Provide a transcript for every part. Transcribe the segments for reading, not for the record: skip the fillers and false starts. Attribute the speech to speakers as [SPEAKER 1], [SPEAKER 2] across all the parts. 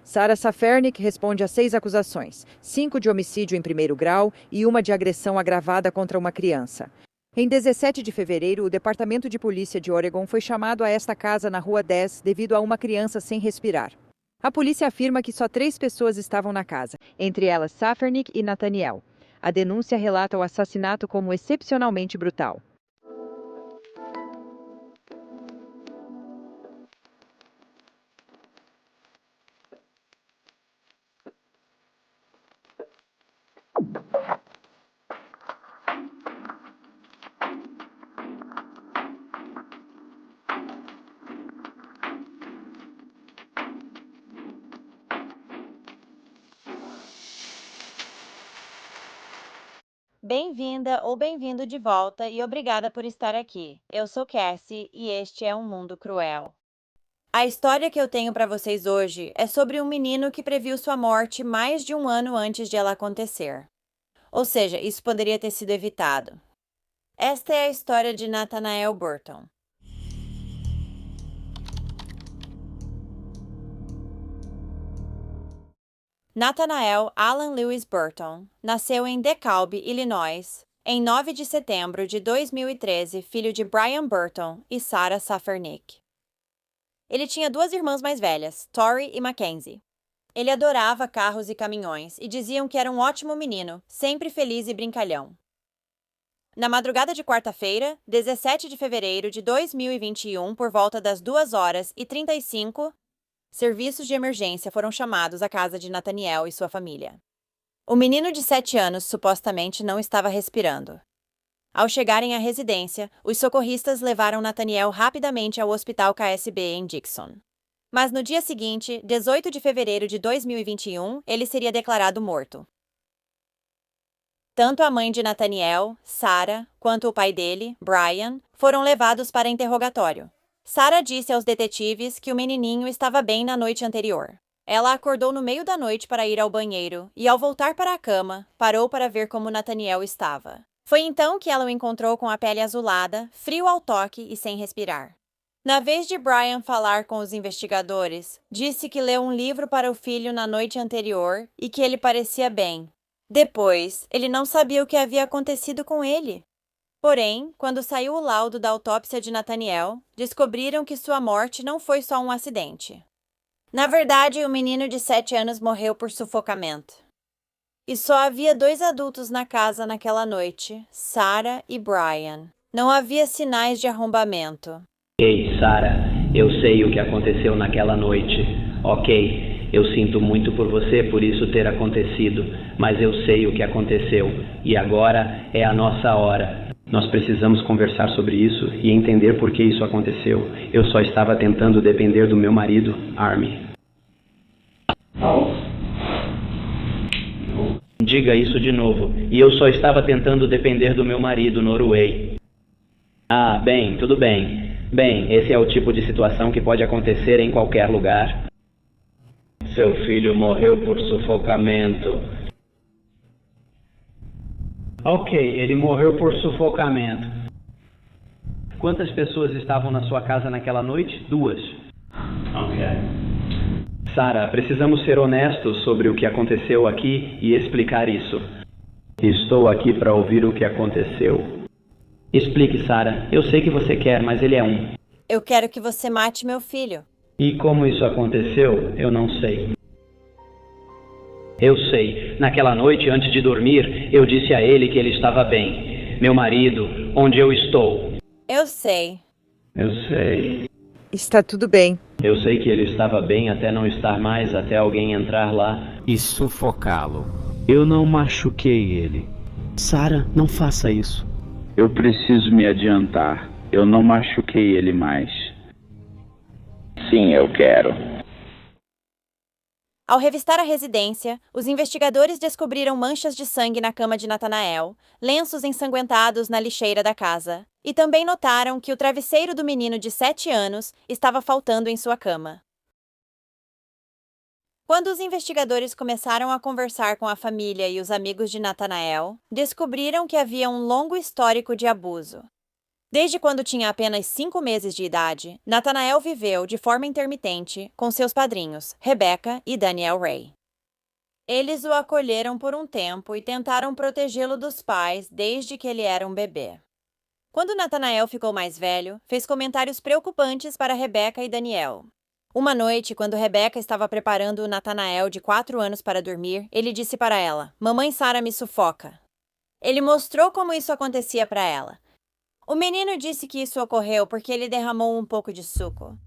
[SPEAKER 1] Sarah Saffernik responde a 6 acusações, 5 de homicídio em primeiro grau e uma de agressão agravada contra uma criança. Em 17 de fevereiro, o Departamento de Polícia de Oregon foi chamado a esta casa na Rua 10 devido a uma criança sem respirar. A polícia afirma que só 3 pessoas estavam na casa, entre elas Saffernik e Nathaniel. A denúncia relata o assassinato como excepcionalmente brutal.
[SPEAKER 2] Bem-vinda ou bem-vindo de volta e obrigada por estar aqui. Eu sou Cassie e este é Um Mundo Cruel. A história que eu tenho para vocês hoje é sobre um menino que previu sua morte mais de um ano antes de ela acontecer. Ou seja, isso poderia ter sido evitado. Esta é a história de Nathanael Burton. Nathanael Alan Lewis Burton nasceu em DeKalb, Illinois, em 9 de setembro de 2013, filho de Brian Burton e Sarah Saffernik. Ele tinha 2 irmãs mais velhas, Tori e Mackenzie. Ele adorava carros e caminhões e diziam que era um ótimo menino, sempre feliz e brincalhão. Na madrugada de quarta-feira, 17 de fevereiro de 2021, por volta das 2h35, serviços de emergência foram chamados à casa de Nathaniel e sua família. O menino de 7 anos supostamente não estava respirando. Ao chegarem à residência, os socorristas levaram Nathaniel rapidamente ao Hospital KSB em Dixon. Mas no dia seguinte, 18 de fevereiro de 2021, ele seria declarado morto. Tanto a mãe de Nathaniel, Sarah, quanto o pai dele, Brian, foram levados para interrogatório. Sarah disse aos detetives que o menininho estava bem na noite anterior. Ela acordou no meio da noite para ir ao banheiro e, ao voltar para a cama, parou para ver como Nathaniel estava. Foi então que ela o encontrou com a pele azulada, frio ao toque e sem respirar. Na vez de Brian falar com os investigadores, disse que leu um livro para o filho na noite anterior e que ele parecia bem. Depois, ele não sabia o que havia acontecido com ele. Porém, quando saiu o laudo da autópsia de Nathaniel, descobriram que sua morte não foi só um acidente. Na verdade, o menino de 7 anos morreu por sufocamento. E só havia 2 adultos na casa naquela noite, Sarah e Brian. Não havia sinais de arrombamento.
[SPEAKER 3] Ei, Sarah, eu sei o que aconteceu naquela noite. Ok, eu sinto muito por você por isso ter acontecido, mas eu sei o que aconteceu e agora é a nossa hora. Nós precisamos conversar sobre isso e entender por que isso aconteceu. Eu só estava tentando depender do meu marido, Army. Diga isso de novo. E eu só estava tentando depender do meu marido, Norway. Ah, bem, tudo bem. Bem, esse é o tipo de situação que pode acontecer em qualquer lugar. Seu filho morreu por sufocamento. Ok, ele morreu por sufocamento. Quantas pessoas estavam na sua casa naquela noite? 2. Ok. Sarah, precisamos ser honestos sobre o que aconteceu aqui e explicar isso. Estou aqui para ouvir o que aconteceu. Explique, Sarah. Eu sei que você quer, mas ele é um.
[SPEAKER 2] Eu quero que você mate meu filho.
[SPEAKER 3] E como isso aconteceu, eu não sei. Eu sei. Naquela noite, antes de dormir, eu disse a ele que ele estava bem. Meu marido, onde eu estou?
[SPEAKER 2] Eu sei.
[SPEAKER 3] Eu sei.
[SPEAKER 1] Está tudo bem.
[SPEAKER 3] Eu sei que ele estava bem até não estar mais, até alguém entrar lá
[SPEAKER 4] e sufocá-lo. Eu não machuquei ele. Sarah, não faça isso.
[SPEAKER 5] Eu preciso me adiantar. Eu não machuquei ele mais. Sim, eu quero.
[SPEAKER 2] Ao revistar a residência, os investigadores descobriram manchas de sangue na cama de Nathanael, lenços ensanguentados na lixeira da casa, e também notaram que o travesseiro do menino de 7 anos estava faltando em sua cama. Quando os investigadores começaram a conversar com a família e os amigos de Nathanael, descobriram que havia um longo histórico de abuso. Desde quando tinha apenas 5 meses de idade, Nathanael viveu de forma intermitente com seus padrinhos, Rebecca e Daniel Ray. Eles o acolheram por um tempo e tentaram protegê-lo dos pais desde que ele era um bebê. Quando Nathanael ficou mais velho, fez comentários preocupantes para Rebecca e Daniel. Uma noite, quando Rebecca estava preparando o Nathanael de 4 anos para dormir, ele disse para ela: "Mamãe Sara me sufoca." Ele mostrou como isso acontecia para ela. O menino disse que isso ocorreu porque ele derramou um pouco de suco.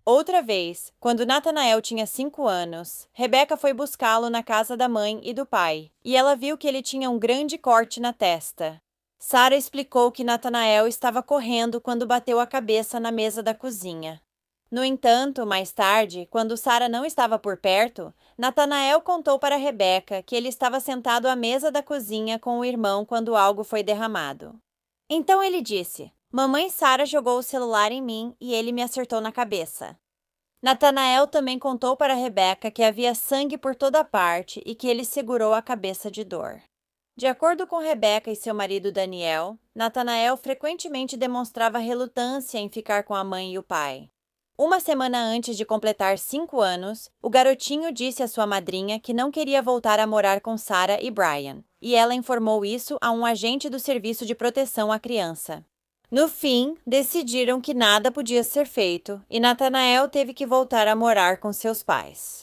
[SPEAKER 2] Outra vez, quando Nathanael tinha 5 anos, Rebecca foi buscá-lo na casa da mãe e do pai, e ela viu que ele tinha um grande corte na testa. Sara explicou que Nathanael estava correndo quando bateu a cabeça na mesa da cozinha. No entanto, mais tarde, quando Sara não estava por perto, Nathanael contou para Rebecca que ele estava sentado à mesa da cozinha com o irmão quando algo foi derramado. Então ele disse: "Mamãe Sara jogou o celular em mim e ele me acertou na cabeça." Nathanael também contou para Rebecca que havia sangue por toda parte e que ele segurou a cabeça de dor. De acordo com Rebecca e seu marido Daniel, Nathanael frequentemente demonstrava relutância em ficar com a mãe e o pai. Uma semana antes de completar 5 anos, o garotinho disse à sua madrinha que não queria voltar a morar com Sara e Brian, e ela informou isso a um agente do Serviço de Proteção à Criança. No fim, decidiram que nada podia ser feito e Nathanael teve que voltar a morar com seus pais.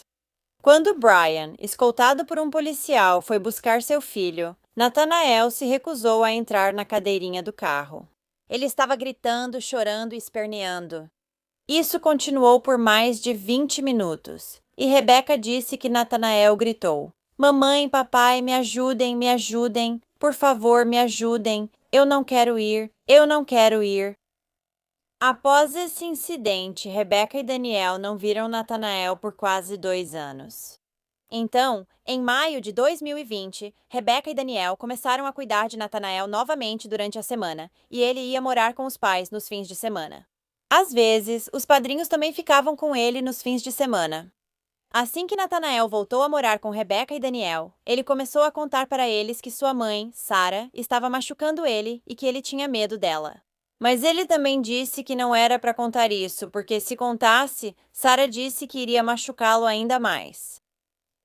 [SPEAKER 2] Quando Brian, escoltado por um policial, foi buscar seu filho, Nathanael se recusou a entrar na cadeirinha do carro. Ele estava gritando, chorando e esperneando. Isso continuou por mais de 20 minutos, e Rebecca disse que Nathanael gritou: "Mamãe, papai, me ajudem, por favor, me ajudem, eu não quero ir, eu não quero ir." Após esse incidente, Rebecca e Daniel não viram Nathanael por quase 2 anos. Então, em maio de 2020, Rebecca e Daniel começaram a cuidar de Nathanael novamente durante a semana, e ele ia morar com os pais nos fins de semana. Às vezes, os padrinhos também ficavam com ele nos fins de semana. Assim que Nathanael voltou a morar com Rebecca e Daniel, ele começou a contar para eles que sua mãe, Sara, estava machucando ele e que ele tinha medo dela. Mas ele também disse que não era para contar isso, porque se contasse, Sara disse que iria machucá-lo ainda mais.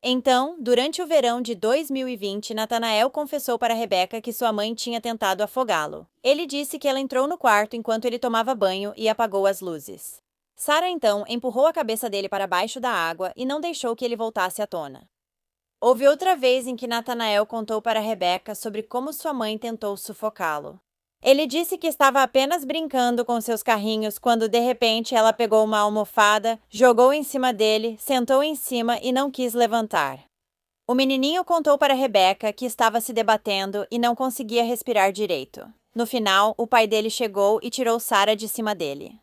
[SPEAKER 2] Então, durante o verão de 2020, Nathanael confessou para Rebecca que sua mãe tinha tentado afogá-lo. Ele disse que ela entrou no quarto enquanto ele tomava banho e apagou as luzes. Sara então empurrou a cabeça dele para baixo da água e não deixou que ele voltasse à tona. Houve outra vez em que Nathanael contou para Rebecca sobre como sua mãe tentou sufocá-lo. Ele disse que estava apenas brincando com seus carrinhos quando de repente ela pegou uma almofada, jogou em cima dele, sentou em cima e não quis levantar. O menininho contou para Rebecca que estava se debatendo e não conseguia respirar direito. No final, o pai dele chegou e tirou Sara de cima dele.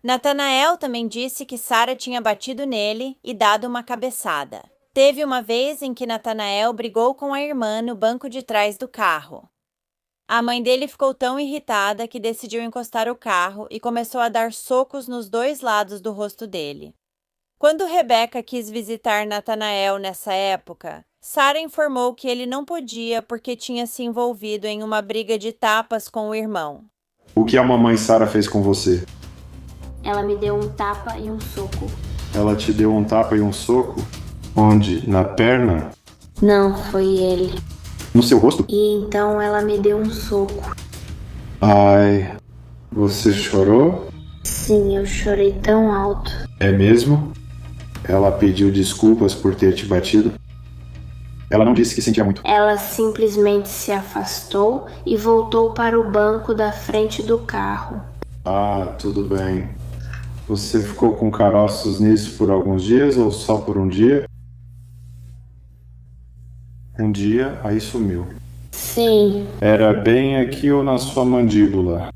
[SPEAKER 2] Nathanael também disse que Sara tinha batido nele e dado uma cabeçada. Teve uma vez em que Nathanael brigou com a irmã no banco de trás do carro. A mãe dele ficou tão irritada que decidiu encostar o carro e começou a dar socos nos 2 lados do rosto dele. Quando Rebecca quis visitar Nathanael nessa época, Sara informou que ele não podia porque tinha se envolvido em uma briga de tapas com o irmão.
[SPEAKER 6] O que a mamãe Sara fez com você?
[SPEAKER 7] Ela me deu um tapa e um soco.
[SPEAKER 6] Ela te deu um tapa e um soco? Onde? Na perna?
[SPEAKER 7] Não, foi ele.
[SPEAKER 6] No seu rosto?
[SPEAKER 7] E então ela me deu um soco.
[SPEAKER 6] Ai, você chorou?
[SPEAKER 7] Sim, eu chorei tão alto.
[SPEAKER 6] É mesmo? Ela pediu desculpas por ter te batido? Ela não disse que sentia muito.
[SPEAKER 7] Ela simplesmente se afastou e voltou para o banco da frente do carro.
[SPEAKER 6] Ah, tudo bem. Você ficou com caroços nisso por alguns dias ou só por um dia? Um dia, aí sumiu.
[SPEAKER 7] Sim.
[SPEAKER 6] Era bem aqui ou na sua mandíbula?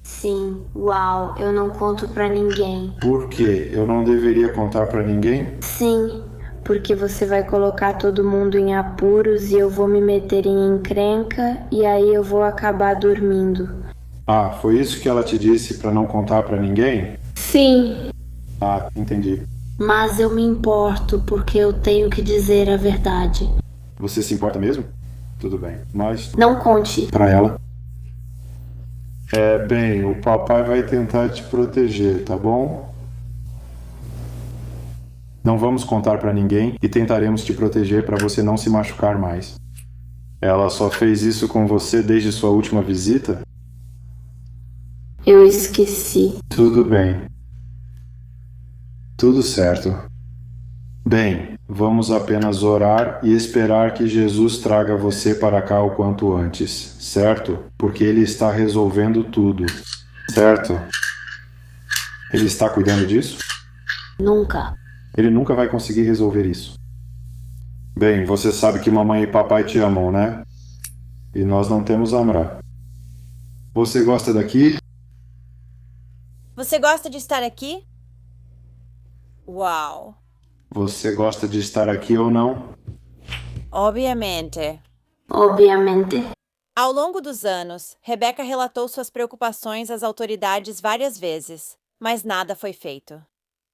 [SPEAKER 7] Sim. Uau, eu não conto pra ninguém.
[SPEAKER 6] Por quê? Eu não deveria contar pra ninguém?
[SPEAKER 7] Sim, porque você vai colocar todo mundo em apuros e eu vou me meter em encrenca e aí eu vou acabar dormindo.
[SPEAKER 6] Ah, foi isso que ela te disse pra não contar pra ninguém?
[SPEAKER 7] Sim.
[SPEAKER 6] Ah, entendi.
[SPEAKER 7] Mas eu me importo porque eu tenho que dizer a verdade.
[SPEAKER 6] Você se importa mesmo? Tudo bem, mas...
[SPEAKER 7] Não conte.
[SPEAKER 6] Pra ela. Bem, o papai vai tentar te proteger, tá bom? Não vamos contar pra ninguém e tentaremos te proteger pra você não se machucar mais. Ela só fez isso com você desde sua última visita?
[SPEAKER 7] Eu esqueci.
[SPEAKER 6] Tudo bem. Tudo certo. Bem, vamos apenas orar e esperar que Jesus traga você para cá o quanto antes, certo? Porque Ele está resolvendo tudo, certo? Ele está cuidando disso?
[SPEAKER 7] Nunca.
[SPEAKER 6] Ele nunca vai conseguir resolver isso. Bem, você sabe que mamãe e papai te amam, né? E nós não temos Amra. Você gosta daqui?
[SPEAKER 2] Você gosta de estar aqui? Uau!
[SPEAKER 6] Você gosta de estar aqui ou não?
[SPEAKER 2] Obviamente.
[SPEAKER 7] Obviamente.
[SPEAKER 2] Ao longo dos anos, Rebecca relatou suas preocupações às autoridades várias vezes, mas nada foi feito.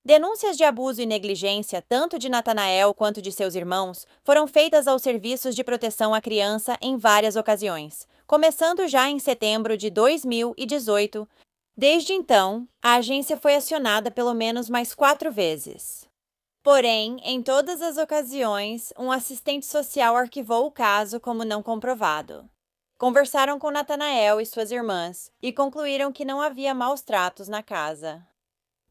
[SPEAKER 2] Denúncias de abuso e negligência, tanto de Nathanael quanto de seus irmãos, foram feitas aos serviços de proteção à criança em várias ocasiões, começando já em setembro de 2018. Desde então, a agência foi acionada pelo menos mais 4 vezes. Porém, em todas as ocasiões, um assistente social arquivou o caso como não comprovado. Conversaram com Nathanael e suas irmãs e concluíram que não havia maus tratos na casa.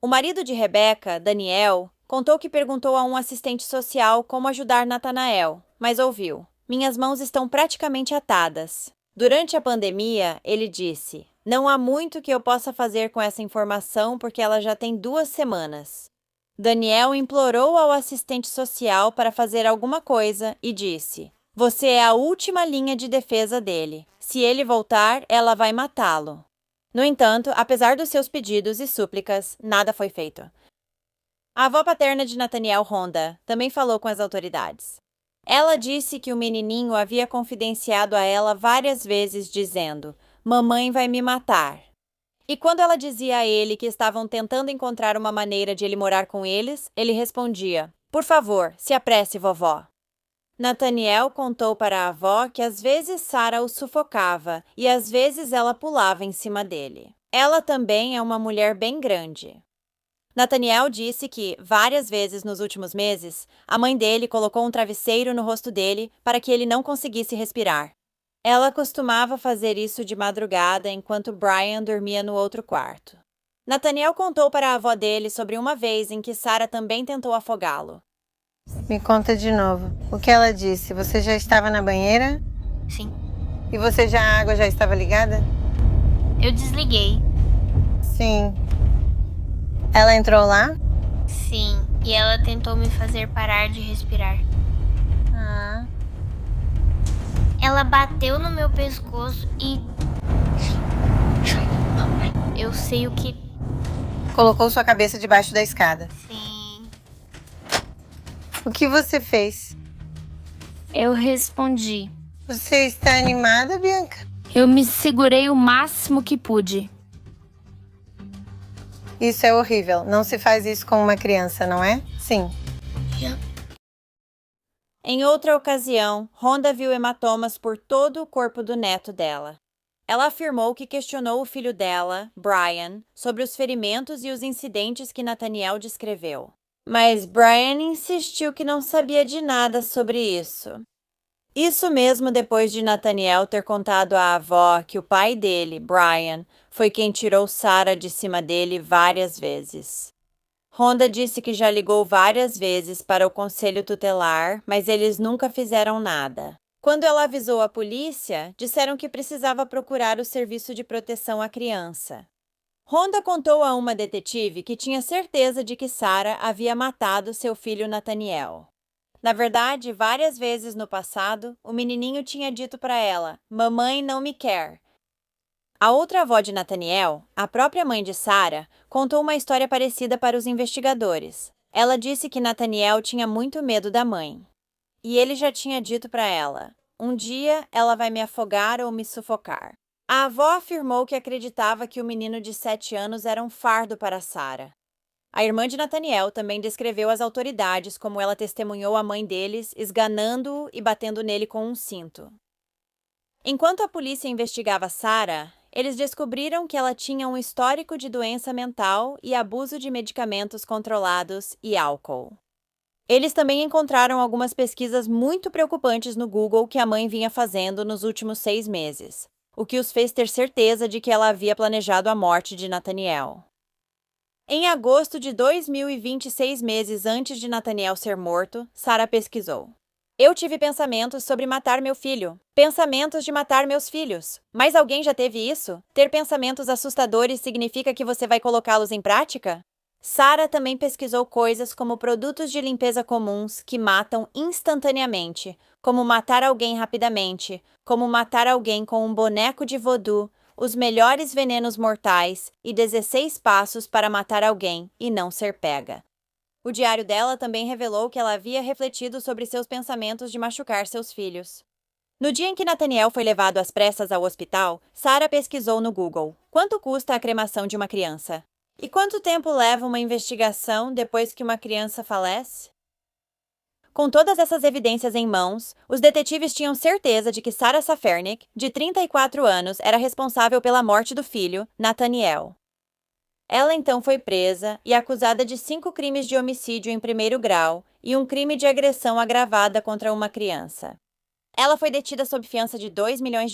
[SPEAKER 2] O marido de Rebecca, Daniel, contou que perguntou a um assistente social como ajudar Nathanael, mas ouviu: "Minhas mãos estão praticamente atadas." Durante a pandemia, ele disse: "Não há muito que eu possa fazer com essa informação porque ela já tem 2 semanas." Daniel implorou ao assistente social para fazer alguma coisa e disse: "Você é a última linha de defesa dele. Se ele voltar, ela vai matá-lo." No entanto, apesar dos seus pedidos e súplicas, nada foi feito. A avó paterna de Nathaniel, Rhonda, também falou com as autoridades. Ela disse que o menininho havia confidenciado a ela várias vezes, dizendo: "Mamãe vai me matar." E quando ela dizia a ele que estavam tentando encontrar uma maneira de ele morar com eles, ele respondia: "Por favor, se apresse, vovó." Nathaniel contou para a avó que às vezes Sarah o sufocava e às vezes ela pulava em cima dele. Ela também é uma mulher bem grande. Nathaniel disse que, várias vezes nos últimos meses, a mãe dele colocou um travesseiro no rosto dele para que ele não conseguisse respirar. Ela costumava fazer isso de madrugada enquanto Brian dormia no outro quarto. Nathaniel contou para a avó dele sobre uma vez em que Sarah também tentou afogá-lo.
[SPEAKER 8] Me conta de novo. O que ela disse? Você já estava na banheira?
[SPEAKER 9] Sim.
[SPEAKER 8] E a água já estava ligada?
[SPEAKER 9] Eu desliguei.
[SPEAKER 8] Sim. Ela entrou lá?
[SPEAKER 9] Sim. E ela tentou me fazer parar de respirar.
[SPEAKER 8] Ah.
[SPEAKER 9] Ela bateu no meu pescoço e... Eu sei o que...
[SPEAKER 8] Colocou sua cabeça debaixo da escada.
[SPEAKER 9] Sim.
[SPEAKER 8] O que você fez?
[SPEAKER 9] Eu respondi.
[SPEAKER 8] Você está animada, Bianca?
[SPEAKER 9] Eu me segurei o máximo que pude.
[SPEAKER 8] Isso é horrível. Não se faz isso com uma criança, não é? Sim.
[SPEAKER 2] Em outra ocasião, Rhonda viu hematomas por todo o corpo do neto dela. Ela afirmou que questionou o filho dela, Brian, sobre os ferimentos e os incidentes que Nathaniel descreveu. Mas Brian insistiu que não sabia de nada sobre isso. Isso mesmo depois de Nathaniel ter contado à avó que o pai dele, Brian, foi quem tirou Sarah de cima dele várias vezes. Rhonda disse que já ligou várias vezes para o conselho tutelar, mas eles nunca fizeram nada. Quando ela avisou a polícia, disseram que precisava procurar o serviço de proteção à criança. Rhonda contou a uma detetive que tinha certeza de que Sarah havia matado seu filho Nathaniel. Na verdade, várias vezes no passado, o menininho tinha dito para ela: "Mamãe não me quer." A outra avó de Nathaniel, a própria mãe de Sarah, contou uma história parecida para os investigadores. Ela disse que Nathaniel tinha muito medo da mãe. E ele já tinha dito para ela: "Um dia ela vai me afogar ou me sufocar." A avó afirmou que acreditava que o menino de 7 anos era um fardo para Sarah. A irmã de Nathaniel também descreveu às autoridades como ela testemunhou a mãe deles esganando-o e batendo nele com um cinto. Enquanto a polícia investigava Sarah, eles descobriram que ela tinha um histórico de doença mental e abuso de medicamentos controlados e álcool. Eles também encontraram algumas pesquisas muito preocupantes no Google que a mãe vinha fazendo nos últimos 6 meses, o que os fez ter certeza de que ela havia planejado a morte de Nathaniel. Em agosto de 2020, 6 meses antes de Nathaniel ser morto, Sarah pesquisou. Eu tive pensamentos sobre matar meu filho. Pensamentos de matar meus filhos. Mas alguém já teve isso? Ter pensamentos assustadores significa que você vai colocá-los em prática? Sarah também pesquisou coisas como produtos de limpeza comuns que matam instantaneamente, como matar alguém rapidamente, como matar alguém com um boneco de voodoo, os melhores venenos mortais e 16 passos para matar alguém e não ser pega. O diário dela também revelou que ela havia refletido sobre seus pensamentos de machucar seus filhos. No dia em que Nathaniel foi levado às pressas ao hospital, Sarah pesquisou no Google: quanto custa a cremação de uma criança? E quanto tempo leva uma investigação depois que uma criança falece? Com todas essas evidências em mãos, os detetives tinham certeza de que Sarah Safernik, de 34 anos, era responsável pela morte do filho, Nathaniel. Ela então foi presa e acusada de 5 crimes de homicídio em primeiro grau e um crime de agressão agravada contra uma criança. Ela foi detida sob fiança de $2 milhões.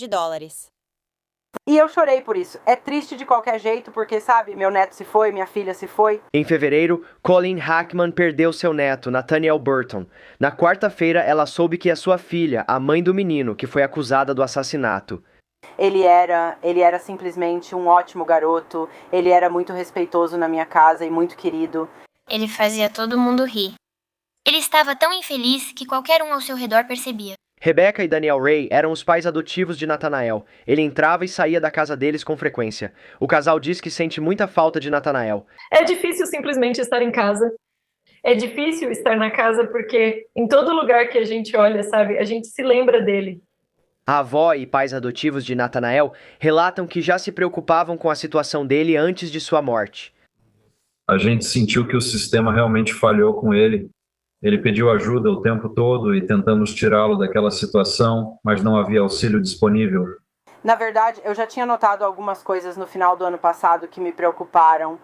[SPEAKER 10] E eu chorei por isso. É triste de qualquer jeito, porque, sabe, meu neto se foi, minha filha se foi.
[SPEAKER 11] Em fevereiro, Colleen Hackman perdeu seu neto, Nathaniel Burton. Na quarta-feira, ela soube que é sua filha, a mãe do menino, que foi acusada do assassinato.
[SPEAKER 10] Ele era simplesmente um ótimo garoto, ele era muito respeitoso na minha casa e muito querido.
[SPEAKER 9] Ele fazia todo mundo rir. Ele estava tão infeliz que qualquer um ao seu redor percebia.
[SPEAKER 11] Rebecca e Daniel Ray eram os pais adotivos de Nathanael. Ele entrava e saía da casa deles com frequência. O casal diz que sente muita falta de Nathanael.
[SPEAKER 12] É difícil simplesmente estar em casa. É difícil estar na casa porque em todo lugar que a gente olha, sabe, a gente se lembra dele.
[SPEAKER 11] A avó e pais adotivos de Nathanael relatam que já se preocupavam com a situação dele antes de sua morte.
[SPEAKER 13] A gente sentiu que o sistema realmente falhou com ele. Ele pediu ajuda o tempo todo e tentamos tirá-lo daquela situação, mas não havia auxílio disponível.
[SPEAKER 10] Na verdade, eu já tinha notado algumas coisas no final do ano passado que me preocuparam.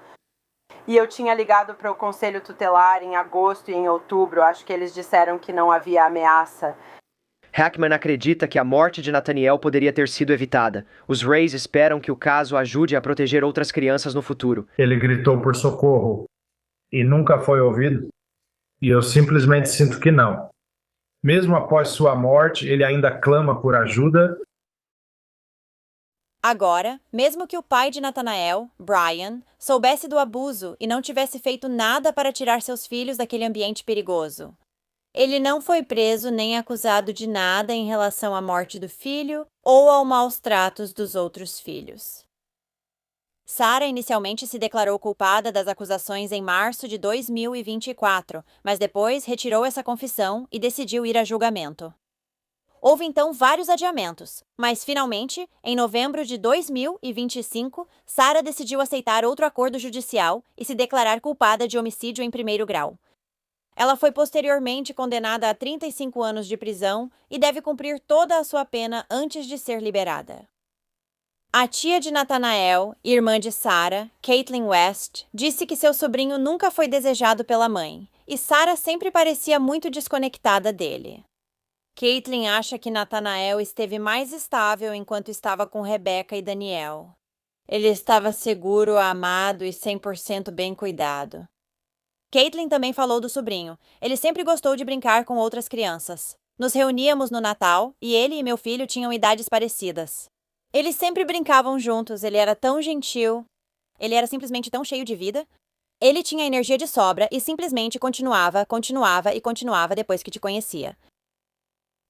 [SPEAKER 10] E eu tinha ligado para o Conselho Tutelar em agosto e em outubro. Acho que eles disseram que não havia ameaça.
[SPEAKER 11] Hackman acredita que a morte de Nathaniel poderia ter sido evitada. Os Rays esperam que o caso ajude a proteger outras crianças no futuro.
[SPEAKER 13] Ele gritou por socorro e nunca foi ouvido. E eu simplesmente sinto que não. Mesmo após sua morte, ele ainda clama por ajuda.
[SPEAKER 2] Agora, mesmo que o pai de Nathanael, Brian, soubesse do abuso e não tivesse feito nada para tirar seus filhos daquele ambiente perigoso, ele não foi preso nem acusado de nada em relação à morte do filho ou aos maus tratos dos outros filhos. Sarah inicialmente se declarou culpada das acusações em março de 2024, mas depois retirou essa confissão e decidiu ir a julgamento. Houve então vários adiamentos, mas finalmente, em novembro de 2025, Sarah decidiu aceitar outro acordo judicial e se declarar culpada de homicídio em primeiro grau. Ela foi posteriormente condenada a 35 anos de prisão e deve cumprir toda a sua pena antes de ser liberada. A tia de Nathanael, irmã de Sarah, Caitlin West, disse que seu sobrinho nunca foi desejado pela mãe, e Sarah sempre parecia muito desconectada dele. Caitlin acha que Nathanael esteve mais estável enquanto estava com Rebecca e Daniel. Ele estava seguro, amado e 100% bem cuidado. Caitlin também falou do sobrinho. Ele sempre gostou de brincar com outras crianças. Nos reuníamos no Natal e ele e meu filho tinham idades parecidas. Eles sempre brincavam juntos, ele era tão gentil. Ele era simplesmente tão cheio de vida. Ele tinha energia de sobra e simplesmente continuava depois que te conhecia.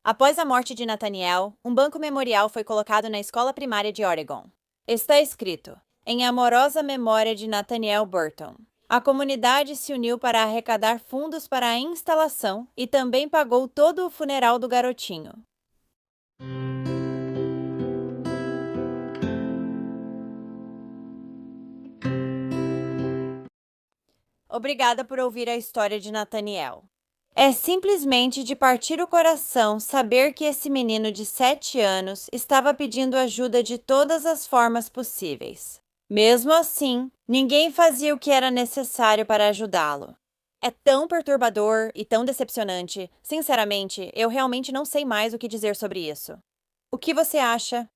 [SPEAKER 2] Após a morte de Nathaniel, um banco memorial foi colocado na escola primária de Oregon. Está escrito: em amorosa memória de Nathaniel Burton. A comunidade se uniu para arrecadar fundos para a instalação e também pagou todo o funeral do garotinho. Obrigada por ouvir a história de Nathaniel. É simplesmente de partir o coração saber que esse menino de 7 anos estava pedindo ajuda de todas as formas possíveis. Mesmo assim, ninguém fazia o que era necessário para ajudá-lo. É tão perturbador e tão decepcionante. Sinceramente, eu realmente não sei mais o que dizer sobre isso. O que você acha?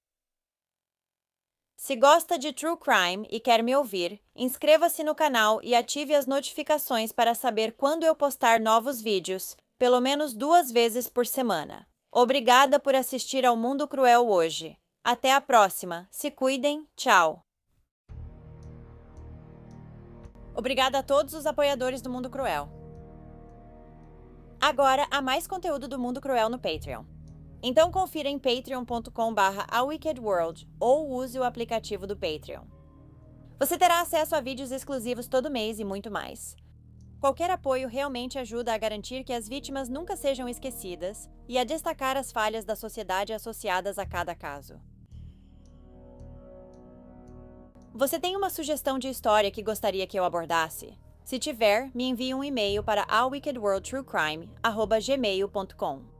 [SPEAKER 2] Se gosta de True Crime e quer me ouvir, inscreva-se no canal e ative as notificações para saber quando eu postar novos vídeos, pelo menos 2 vezes por semana. Obrigada por assistir ao Mundo Cruel hoje. Até a próxima. Se cuidem. Tchau. Obrigada a todos os apoiadores do Mundo Cruel. Agora, há mais conteúdo do Mundo Cruel no Patreon. Então confira em patreon.com/awickedworld ou use o aplicativo do Patreon. Você terá acesso a vídeos exclusivos todo mês e muito mais. Qualquer apoio realmente ajuda a garantir que as vítimas nunca sejam esquecidas e a destacar as falhas da sociedade associadas a cada caso. Você tem uma sugestão de história que gostaria que eu abordasse? Se tiver, me envie um e-mail para awickedworldtruecrime@gmail.com.